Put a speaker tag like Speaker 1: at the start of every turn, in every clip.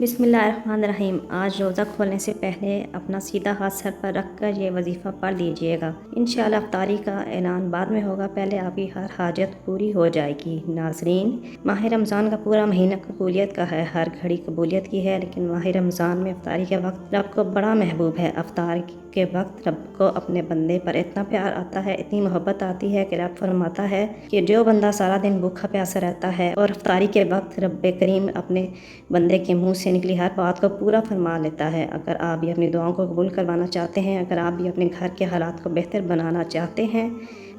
Speaker 1: بسم اللہ الرحمن الرحیم۔ آج روزہ کھولنے سے پہلے اپنا سیدھا ہاتھ سر پر رکھ کر یہ وظیفہ پڑھ لیجئے گا۔ انشاءاللہ افطاری کا اعلان بعد میں ہوگا، پہلے آپ کی ہر حاجت پوری ہو جائے گی۔ ناظرین، ماہ رمضان کا پورا مہینہ قبولیت کا ہے، ہر گھڑی قبولیت کی ہے، لیکن ماہ رمضان میں افطاری کے وقت رب کو بڑا محبوب ہے۔ افطار کے وقت رب کو اپنے بندے پر اتنا پیار آتا ہے، اتنی محبت آتی ہے کہ رب فرماتا ہے کہ جو بندہ سارا دن بھوکا پیاسا رہتا ہے اور افطاری کے وقت رب کریم اپنے بندے کے منہ سے نکلی ہر بات کو پورا فرما لیتا ہے۔ اگر آپ بھی اپنی دعاؤں کو قبول کروانا چاہتے ہیں، اگر آپ بھی اپنے گھر کے حالات کو بہتر بنانا چاہتے ہیں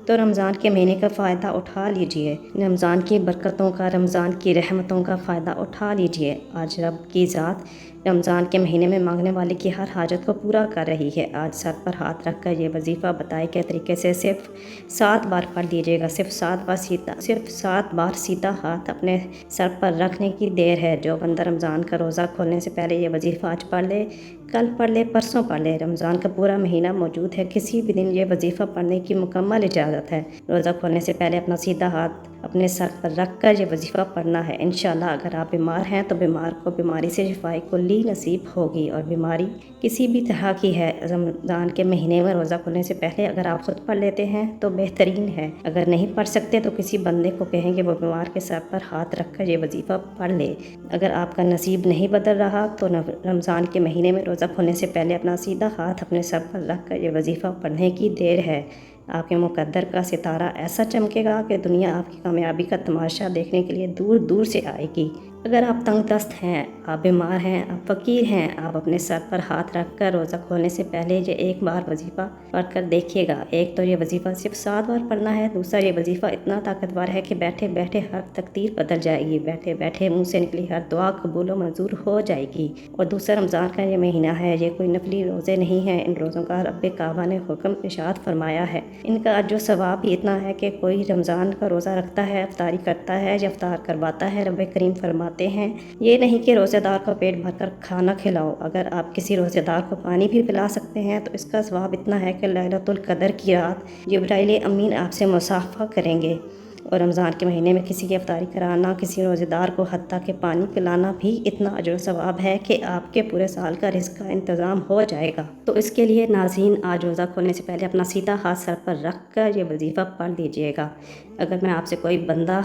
Speaker 1: تو رمضان کے مہینے کا فائدہ اٹھا لیجئے۔ رمضان کی برکتوں کا، رمضان کی رحمتوں کا فائدہ اٹھا لیجئے۔ آج رب کی ذات رمضان کے مہینے میں مانگنے والے کی ہر حاجت کو پورا کر رہی ہے۔ آج سر پر ہاتھ رکھ کر یہ وظیفہ بتائے گئے طریقے سے صرف 7 بار پڑھ لیجئے گا۔ صرف 7 بار سیدھا ہاتھ اپنے سر پر رکھنے کی دیر ہے۔ جو بندہ رمضان کا روزہ کھولنے سے پہلے یہ وظیفہ آج پڑھ لے، کل پڑھ لے، پرسوں پڑھ لے، رمضان کا پورا مہینہ موجود ہے، کسی بھی دن یہ وظیفہ پڑھنے کی مکمل اجازت ہے۔ روزہ کھولنے سے پہلے اپنا سیدھا ہاتھ اپنے سر پر رکھ کر یہ وظیفہ پڑھنا ہے۔ انشاءاللہ اگر آپ بیمار ہیں تو بیمار کو بیماری سے شفائے کلی نصیب ہوگی، اور بیماری کسی بھی طرح کی ہے، رمضان کے مہینے میں روزہ کھولنے سے پہلے اگر آپ خود پڑھ لیتے ہیں تو بہترین ہے۔ اگر نہیں پڑھ سکتے تو کسی بندے کو کہیں کہ وہ بیمار کے سر پر ہاتھ رکھ کر یہ وظیفہ پڑھ لے۔ اگر آپ کا نصیب نہیں بدل رہا تو رمضان کے مہینے میں روزہ کھولنے سے پہلے اپنا سیدھا ہاتھ اپنے سر پر رکھ کر یہ وظیفہ پڑھنے کی دیر ہے۔ آپ کے مقدر کا ستارہ ایسا چمکے گا کہ دنیا آپ کی کامیابی کا تماشا دیکھنے کے لیے دور دور سے آئے گی۔ اگر آپ تنگ دست ہیں، آپ بیمار ہیں، آپ فقیر ہیں، آپ اپنے سر پر ہاتھ رکھ کر روزہ کھولنے سے پہلے یہ ایک بار وظیفہ پڑھ کر دیکھیے گا۔ ایک تو یہ وظیفہ صرف 7 بار پڑھنا ہے، دوسرا یہ وظیفہ اتنا طاقتور ہے کہ بیٹھے بیٹھے ہر تقدیر بدل جائے گی، بیٹھے بیٹھے منہ سے نکلی ہر دعا قبول و منظور ہو جائے گی۔ اور دوسرا رمضان کا یہ مہینہ ہے، یہ کوئی نفلی روزے نہیں ہیں، ان روزوں کا رب کعبہ نے حکم ارشاد فرمایا ہے۔ ان کا اجر و ثواب بھی اتنا ہے کہ کوئی رمضان کا روزہ رکھتا ہے، افطاری کرتا ہے یا افطار کرواتا ہے، رب کریم فرماتے ہیں یہ نہیں کہ روزے دار کو پیٹ بھر کر کھانا کھلاؤ، اگر آپ کسی روزے دار کو پانی بھی پلا سکتے ہیں تو اس کا ثواب اتنا ہے کہ لیلۃ القدر کی رات جبرائیل امین آپ سے مصافحہ کریں گے۔ اور رمضان کے مہینے میں کسی کی افطاری کرانا، کسی روزے دار کو حتیٰ کہ پانی پلانا بھی اتنا اجر و ثواب ہے کہ آپ کے پورے سال کا رزق کا انتظام ہو جائے گا۔ تو اس کے لیے ناظرین، آج روزہ کھولنے سے پہلے اپنا سیدھا ہاتھ سر پر رکھ کر یہ وظیفہ پڑھ لیجئے گا۔ اگر میں آپ سے کوئی بندہ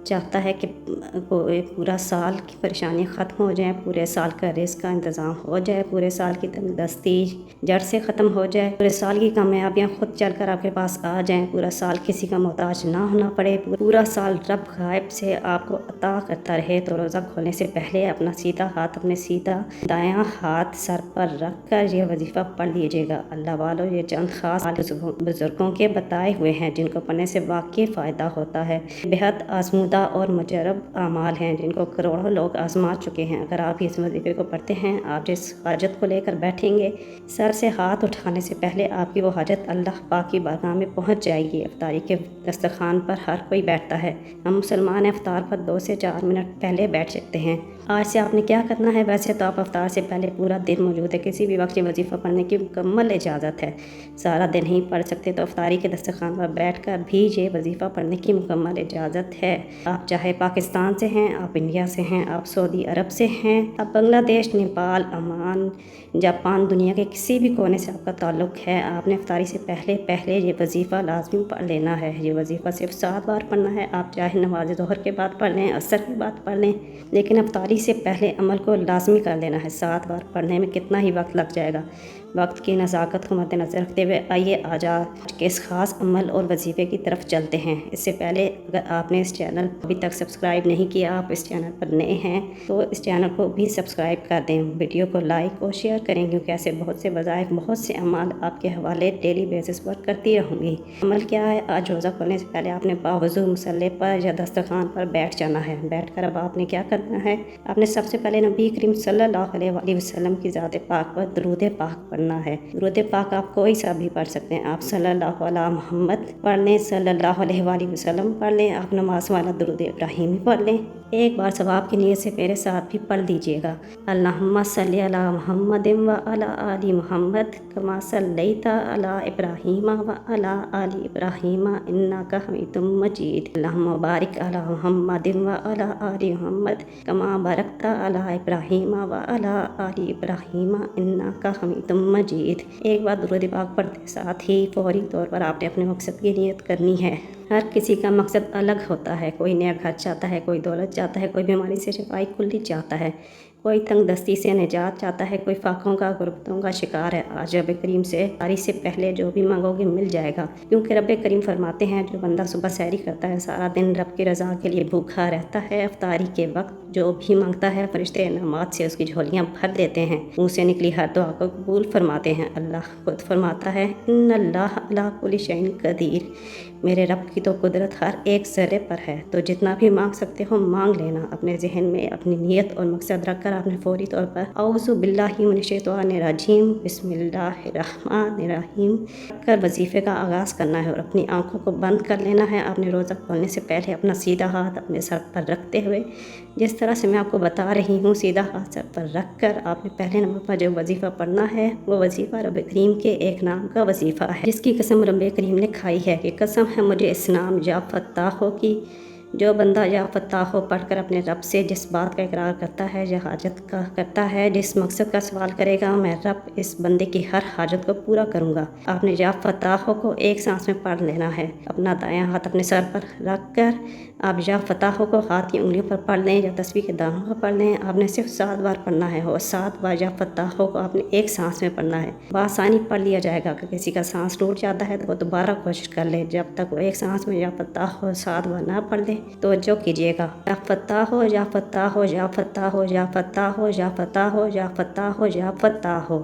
Speaker 1: چاہتا ہے کہ پورا سال کی پریشانیاں ختم ہو جائیں، پورے سال کا رزق کا انتظام ہو جائے، پورے سال کی تندرستی جڑ سے ختم ہو جائے، پورے سال کی کامیابیاں خود چل کر آپ کے پاس آ جائیں، پورا سال کسی کا محتاج نہ ہونا پڑے، پورا سال رب غائب سے آپ کو عطا کرتا رہے، تو روزہ کھولنے سے پہلے اپنا سیدھا ہاتھ اپنے سیدھا دایاں ہاتھ سر پر رکھ کر یہ وظیفہ پڑھ لیجئے گا۔ اللہ والو، یہ چند خاص بزرگوں کے بتائے ہوئے ہیں جن کو پڑھنے سے واقعی فائدہ ہوتا ہے۔ بہت آزمودہ اور مجرب اعمال ہیں جن کو کروڑوں لوگ آزما چکے ہیں۔ اگر آپ اس وظیفے کو پڑھتے ہیں، آپ جس حاجت کو لے کر بیٹھیں گے، سر سے ہاتھ اٹھانے سے پہلے آپ کی وہ حاجت اللہ پاک کی بارگاہ میں پہنچ جائے گی۔ افطاری کے دسترخوان پر ہر کوئی بیٹھتا ہے، ہم مسلمان افطار پر 2 سے 4 منٹ پہلے بیٹھ سکتے ہیں۔ آج سے آپ نے کیا کرنا ہے؟ ویسے تو آپ افطار سے پہلے پورا دن موجود ہے، کسی بھی وقت یہ وظیفہ پڑھنے کی مکمل اجازت ہے۔ سارا دن نہیں پڑھ سکتے تو افطاری کے دسترخوان پر بیٹھ کر بھی یہ وظیفہ پڑھنے کی مکمل اجازت ہے۔ آپ چاہے پاکستان سے ہیں، آپ انڈیا سے ہیں، آپ سعودی عرب سے ہیں، آپ بنگلہ دیش، نیپال، عمان، جاپان، دنیا کے کسی بھی کونے سے آپ کا تعلق ہے، آپ نے افطاری سے پہلے یہ وظیفہ لازمی پڑھ لینا ہے۔ یہ وظیفہ صرف 7 بار پڑھنا ہے، آپ چاہے نماز ظہر کے بعد پڑھ لیں، عصر کے بعد پڑھ لیں، لیکن افطاری سے پہلے عمل کو لازمی کر لینا ہے۔ 7 بار پڑھنے میں کتنا ہی وقت لگ جائے گا؟ وقت کی نزاکت کو مد نظر رکھتے ہوئے آئیے آج کے اس خاص عمل اور وظیفے کی طرف چلتے ہیں۔ اس سے پہلے اگر آپ نے اس چینل ابھی تک سبسکرائب نہیں کیا، آپ اس چینل پر نئے ہیں تو اس چینل کو بھی سبسکرائب کر دیں، ویڈیو کو لائک اور شیئر کریں، کیونکہ ایسے بہت سے وظائف، بہت سے اعمال آپ کے حوالے ڈیلی بیسس پر کرتی رہوں گی۔ عمل کیا ہے؟ آج روزہ کھولنے سے پہلے آپ نے باوضو مصلے پر یا دسترخوان پر بیٹھ جانا ہے۔ بیٹھ کر اب آپ نے کیا کرنا ہے؟ آپ نے سب سے پہلے نبی کریم صلی اللہ علیہ وسلم کی ذات پاک پر درود پاک پڑھنا ہے۔ درود پاک آپ کوئی سا بھی پڑھ سکتے ہیں، آپ صلی اللہ علیہ محمد پڑھ لیں، صلی اللہ علیہ وسلم پڑھ لیں، آپ نماز والا درود ابراہیمی پڑھ لیں، ایک بار ثواب کی نیت سے میرے ساتھ بھی پڑھ لیجیے گا۔ اللہم صلی علی محمد و علی آل محمد کما صلیت علی ابراہیم و علی آل ابراہیم انک حمید مجید۔ اللہم بارک علی محمد و علی آل محمد کما بارکت علی ابراہیم و علی آل ابراہیم انک حمید مجید۔ ایک بار درود پاک پڑھتے ساتھ ہی فوری طور پر آپ نے اپنے مقصد کی نیت کرنی ہے۔ ہر کسی کا مقصد الگ ہوتا ہے، کوئی نیا گھر چاہتا ہے، کوئی دولت چاہتا ہے، کوئی بیماری سے شفائی کلی چاہتا ہے، کوئی تنگ دستی سے نجات چاہتا ہے، کوئی فاقوں کا غربتوں کا شکار ہے۔ آج رب کریم سے افطاری سے پہلے جو بھی مانگو گے مل جائے گا، کیونکہ رب کریم فرماتے ہیں جو بندہ صبح سحری کرتا ہے سارا دن رب کی رضا کے لیے بھوکا رہتا ہے، افطاری کے وقت جو بھی مانگتا ہے فرشتے انعامات سے اس کی جھولیاں بھر دیتے ہیں، منہ سے نکلی ہر دعا کو قبول فرماتے ہیں۔ اللہ خود فرماتا ہے ان اللہ علی کل شیء قدیر، میرے رب کی تو قدرت ہر ایک ذرے پر ہے، تو جتنا بھی مانگ سکتے ہو مانگ لینا۔ اپنے ذہن میں اپنی نیت اور مقصد رکھ کر آپ نے فوری طور پر اعوذ باللہ من الشیطان الرجیم بسم اللہ الرحمن الرحیم کر وظیفے کا آغاز کرنا ہے اور اپنی آنکھوں کو بند کر لینا ہے۔ آپ نے روزہ کھولنے سے پہلے اپنا سیدھا ہاتھ اپنے سر پر رکھتے ہوئے جس طرح سے میں آپ کو بتا رہی ہوں سیدھا ہاتھ سر پر رکھ کر آپ نے پہلے نمبر پر جو وظیفہ پڑھنا ہے وہ وظیفہ رب کریم کے ایک نام کا وظیفہ ہے، جس کی قسم رب کریم نے کھائی ہے کہ قسم ہے مجھے اس نام یا فتاحوں کی، جو بندہ یا فتاحوں پڑھ کر اپنے رب سے جس بات کا اقرار کرتا ہے یا حاجت کا کرتا ہے، جس مقصد کا سوال کرے گا، میں رب اس بندے کی ہر حاجت کو پورا کروں گا۔ آپ نے یا فتاحوں کو ایک سانس میں پڑھ لینا ہے۔ اپنا دایاں ہاتھ اپنے سر پر رکھ کر آپ یا فتاحوں کو ہاتھ کی انگلیوں پر پڑھ لیں یا تسبیح کے دانوں پر پڑھ لیں۔ آپ نے صرف 7 بار پڑھنا ہے اور 7 بار یا فتاحوں کو آپ نے ایک سانس میں پڑھنا ہے۔ بآسانی پڑھ لیا جائے گا کہ کسی کا سانس ٹوٹ جاتا ہے تو وہ دوبارہ کوشش کر لے، جب تک وہ ایک سانس میں یا فتاحوں 7 بار نہ پڑھ لے توجہ کیجیے گا۔ یا فتاحوں یا فتاحوں یا فتاحوں یا فتاحوں یا فتاحوں یا فتاحوں یا فتاحوں،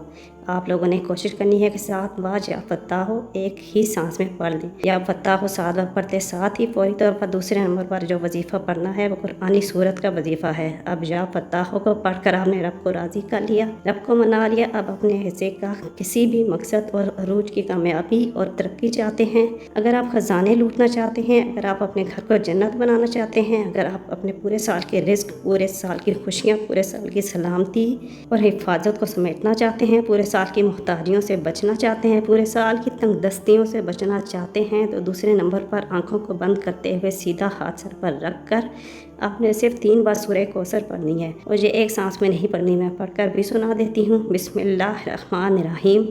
Speaker 1: آپ لوگوں نے کوشش کرنی ہے کہ 7 بار یا فتاحوں ایک ہی سانس میں پڑھ لیں۔ یا فتاحوں 7 بار پڑھتے ساتھ ہی فوری طور پر دوسرے نمبر پر جو وظیفہ پڑھنا ہے وہ قرآنی سورت کا وظیفہ ہے۔ اب یا فتاحوں کو پڑھ کر آپ نے رب کو راضی کر لیا، رب کو منا لیا۔ اب اپنے حصے کا کسی بھی مقصد اور عروج کی کامیابی اور ترقی چاہتے ہیں، اگر آپ خزانے لوٹنا چاہتے ہیں، اگر آپ اپنے گھر کو جنت بنانا چاہتے ہیں، اگر آپ اپنے پورے سال کے رزق، پورے سال کی خوشیاں، پورے سال کی سلامتی اور حفاظت کو سمیٹنا چاہتے ہیں، پورے سال کی محتاجیوں سے بچنا چاہتے ہیں، پورے سال کی تنگ دستیوں سے بچنا چاہتے ہیں، تو دوسرے نمبر پر آنکھوں کو بند کرتے ہوئے سیدھا ہاتھ سر پر رکھ کر آپ نے صرف 3 بار سورہ کوثر پڑھنی ہے اور یہ ایک سانس میں نہیں پڑھنی، میں پڑھ کر بھی سنا دیتی ہوں۔ بسم اللہ الرحمن الرحیم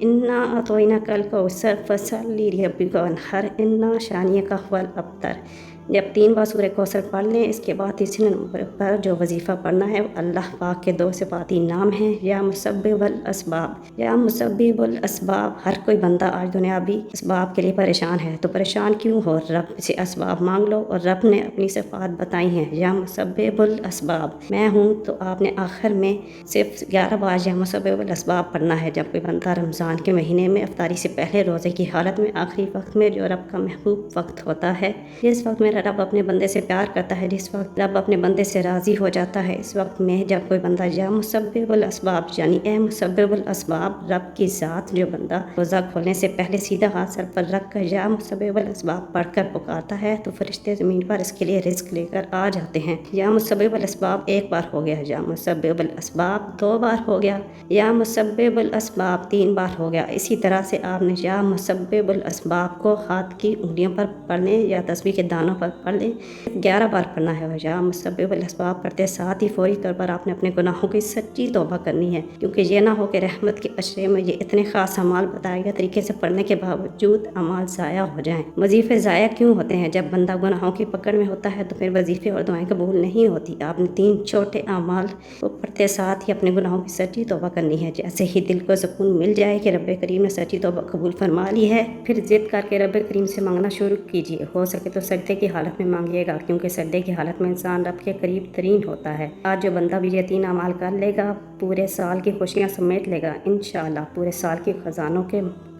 Speaker 1: انا اعطیناک الکوثر فصلی لربک وانحر ان شانئک هو الابتر۔ جب 3 بار سورہ کوثر پڑھ لیں اس کے بعد تیسرے نمبر پر جو وظیفہ پڑھنا ہے وہ اللہ پاک کے 2 صفاتی نام ہیں، یا مسبب الاسباب، یا مسبب الاسباب۔ ہر کوئی بندہ آج دنیاوی اسباب کے لیے پریشان ہے، تو پریشان کیوں ہو؟ رب سے اسباب مانگ لو، اور رب نے اپنی صفات بتائی ہیں، یا مسبب الاسباب میں ہوں، تو آپ نے آخر میں صرف 11 بار یا مسبب الاسباب پڑھنا ہے۔ جب کوئی بندہ رمضان کے مہینے میں افطاری سے پہلے روزے کی حالت میں آخری وقت میں جو رب کا محبوب وقت ہوتا ہے، جس وقت میں رب اپنے بندے سے پیار کرتا ہے، جس وقت رب اپنے بندے سے راضی ہو جاتا ہے، اس وقت میں جب کوئی بندہ یا مسبب الاسباب یعنی اے مسبب الاسباب، رب کی ذات جو بندہ روزہ کھولنے سے پہلے سیدھا ہاتھ سر پر رکھ کر یا مسبب الاسباب پڑھ کر پکارتا ہے تو فرشتے زمین پر اس کے لیے رزق لے کر آ جاتے ہیں۔ یا مسبب الاسباب 1 بار ہو گیا، یا مسبب الاسباب 2 بار ہو گیا، یا مسبب الاسباب 3 بار ہو گیا۔ اسی طرح سے آپ نے یا مسبب الاسباب کو ہاتھ کی انگلیوں پر پڑھ لیں یا تسبیح کے دانوں پر پڑھ لیں، 11 بار پڑھنا ہے۔ یا مسبب الاسباب پڑھتے ساتھ ہی فوری طور پر آپ نے اپنے گناہوں کی سچی توبہ کرنی ہے، کیونکہ یہ نہ ہو کہ رحمت کے عشرے میں یہ اتنے خاص اعمال بتائے گئے طریقے سے پڑھنے کے باوجود اعمال ضائع ہو جائیں۔ وظیفے ضائع کیوں ہوتے ہیں؟ جب بندہ گناہوں کی پکڑ میں ہوتا ہے تو پھر وظیفے اور دعائیں قبول نہیں ہوتی۔ آپ نے 3 چھوٹے اعمال کو پڑھتے ساتھ ہی اپنے گناہوں کی سچی توبہ کرنی ہے۔ جیسے ہی دل کو سکون مل جائے کہ رب کریم نے سچی توبہ قبول فرما لی ہے، پھر ضد کر کے رب کریم سے مانگنا شروع کیجیے۔ ہو سکے تو سجدے کی حالت میں مانگیے گا، کیونکہ سجدے کی حالت میں انسان رب کے قریب ترین ہوتا ہے۔ آج جو بندہ بھی یہ 3 اعمال کر لے گا پورے سال کی خوشیاں سمیٹ لے گا، انشاءاللہ پورے سال کی خزانوں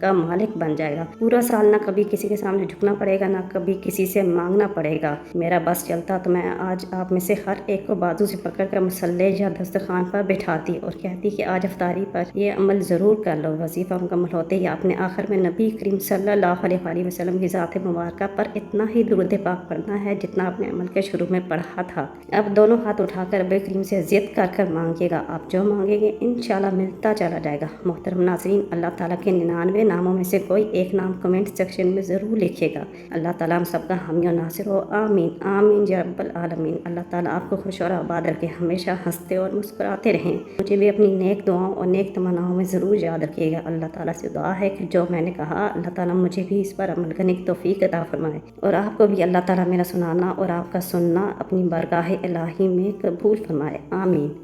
Speaker 1: کا مالک بن جائے گا۔ پورا سال نہ کبھی کسی کے سامنے جھکنا پڑے گا، نہ کبھی کسی سے مانگنا پڑے گا۔ میرا بس چلتا تو میں آج آپ میں سے ہر ایک کو بازو سے پکڑ کر مصلی یا دسترخوان پر بٹھاتی اور کہتی کہ آج افطاری پر یہ عمل ضرور کر لو۔ وظیفہ مکمل ہوتے ہی آپ نے آخر میں نبی کریم صلی اللہ علیہ وسلم کی ذات مبارکہ پر اتنا ہی درود پاک پڑھنا ہے جتنا آپ نے عمل کے شروع میں پڑھا تھا۔ اب دونوں ہاتھ اٹھا کر رب کریم سے ضد کر کر مانگیے گا، آپ جو مانگیں گے انشاءاللہ ملتا چلا جائے گا۔ محترم ناظرین، اللہ تعالیٰ کے 99 ناموں میں سے کوئی ایک نام کمنٹ سیکشن میں ضرور لکھیے گا۔ اللہ تعالیٰ ہم سب کا حامی و ناصر ہو، آمین آمین یا رب العالمین۔ اللہ تعالیٰ آپ کو خوش اور آباد رکھے، ہمیشہ ہنستے اور مسکراتے رہیں۔ مجھے بھی اپنی نیک دعاؤں اور نیک تمناؤں میں ضرور یاد رکھیے گا۔ اللہ تعالیٰ سے دعا ہے کہ جو میں نے کہا اللہ تعالیٰ مجھے بھی اس پر عمل کرنے کی توفیق عطا فرمائے، اور آپ کو بھی اللہ تعالیٰ میرا سنانا اور آپ کا سننا اپنی بارگاہ الہی میں قبول فرمائے، آمین۔